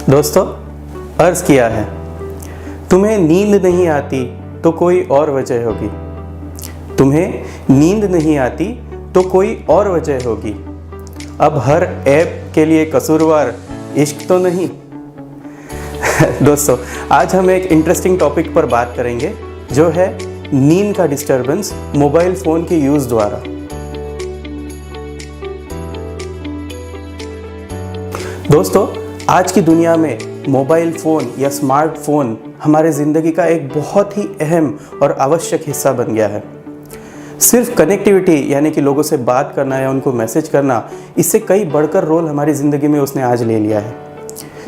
दोस्तों, अर्ज किया है, तुम्हें नींद नहीं आती तो कोई और वजह होगी। तुम्हें नींद नहीं आती तो कोई और वजह होगी। अब हर ऐप के लिए कसूरवार इश्क तो नहीं। दोस्तों, आज हम एक इंटरेस्टिंग टॉपिक पर बात करेंगे, जो है नींद का डिस्टरबेंस मोबाइल फ़ोन के यूज़ द्वारा। दोस्तों, आज की दुनिया में मोबाइल फ़ोन या स्मार्टफोन हमारे ज़िंदगी का एक बहुत ही अहम और आवश्यक हिस्सा बन गया है। सिर्फ कनेक्टिविटी यानी कि लोगों से बात करना या उनको मैसेज करना, इससे कई बढ़कर रोल हमारी ज़िंदगी में उसने आज ले लिया है।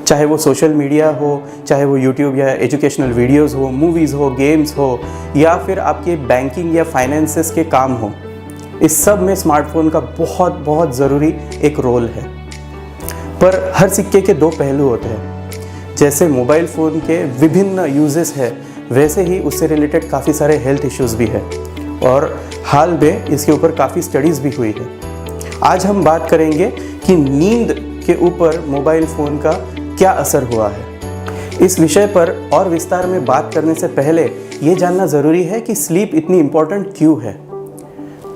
चाहे वो सोशल मीडिया हो, चाहे वो यूट्यूब या एजुकेशनल वीडियोज़ हो, मूवीज़ हो, गेम्स हो, या फिर आपके बैंकिंग या फाइनेंसेस के काम हो, इस सब में स्मार्टफोन का बहुत ज़रूरी एक रोल है। पर हर सिक्के के दो पहलू होते हैं। जैसे मोबाइल फ़ोन के विभिन्न यूजेस है, वैसे ही उससे रिलेटेड काफ़ी सारे हेल्थ इश्यूज़ भी है, और हाल में इसके ऊपर काफ़ी स्टडीज़ भी हुई है। आज हम बात करेंगे कि नींद के ऊपर मोबाइल फ़ोन का क्या असर हुआ है। इस विषय पर और विस्तार में बात करने से पहले ये जानना ज़रूरी है कि स्लीप इतनी इम्पोर्टेंट क्यों है।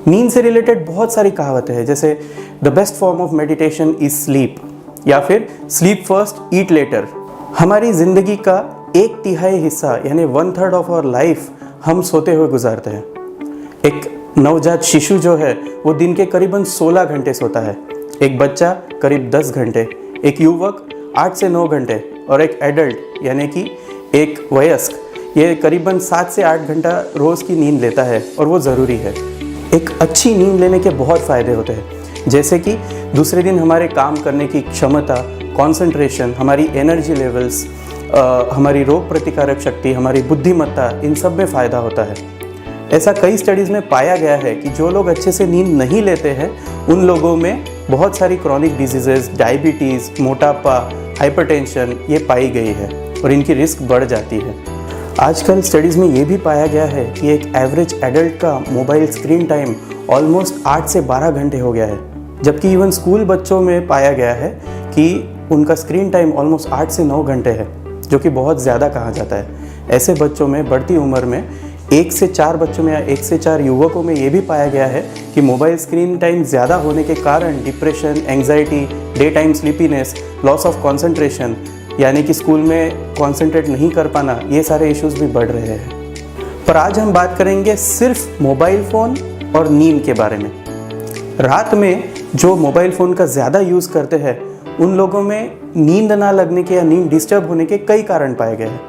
नींद से रिलेटेड बहुत सारी कहावतें हैं, जैसे the best form of meditation is sleep, या फिर स्लीप फर्स्ट ईट लेटर। हमारी ज़िंदगी का 1/3 हिस्सा यानी 1/3 ऑफ आवर लाइफ हम सोते हुए गुजारते हैं। एक नवजात शिशु जो है वो दिन के करीबन 16 घंटे सोता है, एक बच्चा करीब 10 घंटे, एक युवक 8 से 9 घंटे, और एक एडल्ट यानी कि एक वयस्क ये करीबन 7 से 8 घंटा रोज़ की नींद लेता है, और वो ज़रूरी है। एक अच्छी नींद लेने के बहुत फ़ायदे होते हैं, जैसे कि दूसरे दिन हमारे काम करने की क्षमता, कंसंट्रेशन, हमारी एनर्जी लेवल्स, हमारी रोग प्रतिकारक शक्ति, हमारी बुद्धिमत्ता, इन सब में फ़ायदा होता है। ऐसा कई स्टडीज़ में पाया गया है कि जो लोग अच्छे से नींद नहीं लेते हैं, उन लोगों में बहुत सारी क्रॉनिक डिजीज़ेज़, डायबिटीज़, मोटापा, हाइपरटेंशन ये पाई गई है, और इनकी रिस्क बढ़ जाती है। आजकल स्टडीज़ में ये भी पाया गया है कि एक एवरेज एडल्ट का मोबाइल स्क्रीन टाइम ऑलमोस्ट 8 से 12 घंटे हो गया है, जबकि इवन स्कूल बच्चों में पाया गया है कि उनका स्क्रीन टाइम ऑलमोस्ट 8 से 9 घंटे है, जो कि बहुत ज़्यादा कहा जाता है। ऐसे बच्चों में बढ़ती उम्र में 1 से 4 बच्चों में या 1 से 4 युवकों में ये भी पाया गया है कि मोबाइल स्क्रीन टाइम ज़्यादा होने के कारण depression, anxiety, day time sleepiness, loss of concentration यानी कि स्कूल में कंसंट्रेट नहीं कर पाना, ये सारे इश्यूज़ भी बढ़ रहे हैं। पर आज हम बात करेंगे सिर्फ मोबाइल फ़ोन और नींद के बारे में। रात में जो मोबाइल फ़ोन का ज़्यादा यूज़ करते हैं, उन लोगों में नींद ना लगने के या नींद डिस्टर्ब होने के कई कारण पाए गए हैं।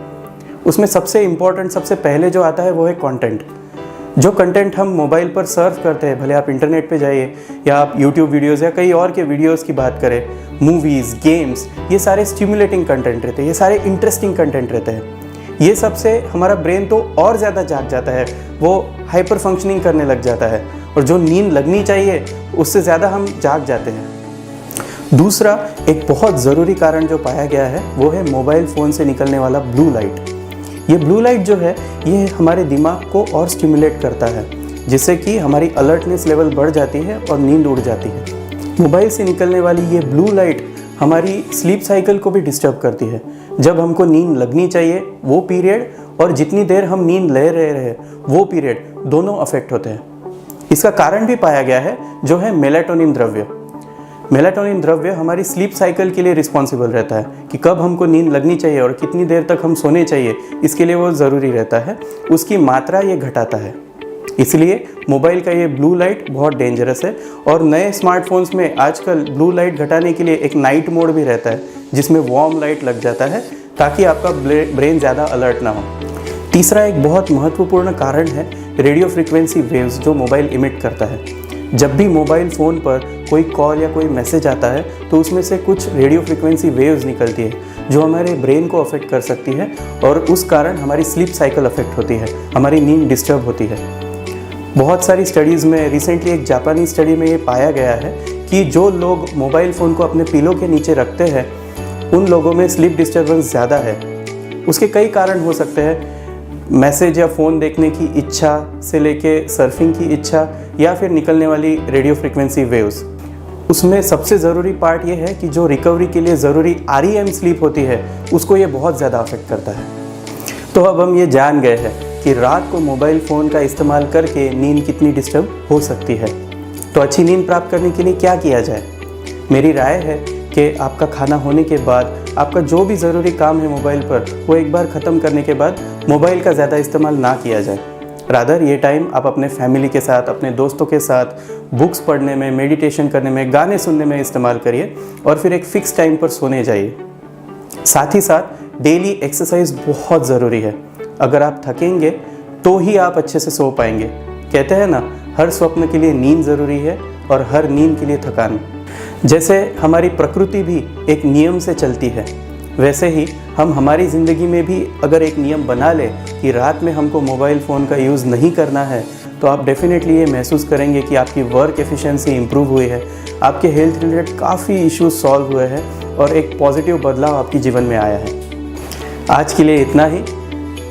उसमें सबसे इम्पॉर्टेंट, सबसे पहले जो आता है वो है कंटेंट। जो कंटेंट हम मोबाइल पर सर्व करते हैं, भले आप इंटरनेट पे जाइए या आप यूट्यूब वीडियोज़ या कई और के वीडियोज़ की बात करें, मूवीज़, गेम्स, ये सारे स्टिमुलेटिंग कंटेंट रहते हैं, ये सारे इंटरेस्टिंग कंटेंट रहते हैं। ये सबसे हमारा ब्रेन तो और ज़्यादा जाग जाता है, वो हाइपर फंक्शनिंग करने लग जाता है, और जो नींद लगनी चाहिए उससे ज़्यादा हम जाग जाते हैं। दूसरा एक बहुत ज़रूरी कारण जो पाया गया है वो है मोबाइल फ़ोन से निकलने वाला ब्लू लाइट। ये ब्लू लाइट जो है ये हमारे दिमाग को और स्टिमुलेट करता है, जिससे कि हमारी अलर्टनेस लेवल बढ़ जाती है और नींद उड़ जाती है। मोबाइल से निकलने वाली ये ब्लू लाइट हमारी स्लीप साइकिल को भी डिस्टर्ब करती है। जब हमको नींद लगनी चाहिए वो पीरियड, और जितनी देर हम नींद ले रहे हैं वो पीरियड, दोनों अफेक्ट होते हैं। इसका कारण भी पाया गया है, जो है मेलाटोनिन द्रव्य। मेलाटोनिन द्रव्य हमारी स्लीप साइकिल के लिए रिस्पॉन्सिबल रहता है कि कब हमको नींद लगनी चाहिए और कितनी देर तक हम सोने चाहिए, इसके लिए वो ज़रूरी रहता है। उसकी मात्रा ये घटाता है, इसलिए मोबाइल का ये ब्लू लाइट बहुत डेंजरस है। और नए स्मार्टफोन्स में आजकल ब्लू लाइट घटाने के लिए एक नाइट मोड भी रहता है, जिसमें वार्म लाइट लग जाता है, ताकि आपका ब्रेन ज़्यादा अलर्ट ना हो। तीसरा एक बहुत महत्वपूर्ण कारण है रेडियो फ्रीक्वेंसी वेव्स जो मोबाइल इमिट करता है। जब भी मोबाइल फ़ोन पर कोई कॉल या कोई मैसेज आता है, तो उसमें से कुछ रेडियो फ्रीक्वेंसी वेव्स निकलती है, जो हमारे ब्रेन को अफेक्ट कर सकती है, और उस कारण हमारी स्लीप साइकिल अफेक्ट होती है, हमारी नींद डिस्टर्ब होती है। बहुत सारी स्टडीज़ में, रिसेंटली एक जापानी स्टडी में ये पाया गया है कि जो लोग मोबाइल फ़ोन को अपने पिलो के नीचे रखते हैं, उन लोगों में स्लीप डिस्टर्बेंस ज़्यादा है। उसके कई कारण हो सकते हैं, मैसेज या फ़ोन देखने की इच्छा से लेके सर्फिंग की इच्छा, या फिर निकलने वाली रेडियो फ्रीक्वेंसी वेव्स। उसमें सबसे ज़रूरी पार्ट ये है कि जो रिकवरी के लिए ज़रूरी REM स्लीप होती है उसको ये बहुत ज़्यादा अफेक्ट करता है। तो अब हम ये जान गए हैं कि रात को मोबाइल फ़ोन का इस्तेमाल करके नींद कितनी डिस्टर्ब हो सकती है। तो अच्छी नींद प्राप्त करने के लिए क्या किया जाए? मेरी राय है कि आपका खाना होने के बाद आपका जो भी ज़रूरी काम है मोबाइल पर, वो एक बार ख़त्म करने के बाद मोबाइल का ज़्यादा इस्तेमाल ना किया जाए। रादर ये टाइम आप अपने फैमिली के साथ, अपने दोस्तों के साथ बुक्स पढ़ने में, मेडिटेशन करने में, गाने सुनने में इस्तेमाल करिए और फिर एक फ़िक्स टाइम पर सोने जाइए। साथ ही साथ डेली एक्सरसाइज बहुत ज़रूरी है। अगर आप थकेंगे तो ही आप अच्छे से सो पाएंगे। कहते हैं ना, हर स्वप्न के लिए नींद ज़रूरी है और हर नींद के लिए थकान। जैसे हमारी प्रकृति भी एक नियम से चलती है, वैसे ही हम हमारी ज़िंदगी में भी अगर एक नियम बना ले कि रात में हमको मोबाइल फ़ोन का यूज़ नहीं करना है, तो आप डेफिनेटली ये महसूस करेंगे कि आपकी वर्क एफिशिएंसी इंप्रूव हुई है, आपके हेल्थ रिलेटेड काफ़ी इश्यूज सॉल्व हुए हैं और एक पॉजिटिव बदलाव आपके जीवन में आया है। आज के लिए इतना ही।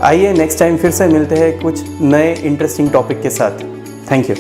आइए नेक्स्ट टाइम फिर से मिलते हैं कुछ नए इंटरेस्टिंग टॉपिक के साथ। Thank you.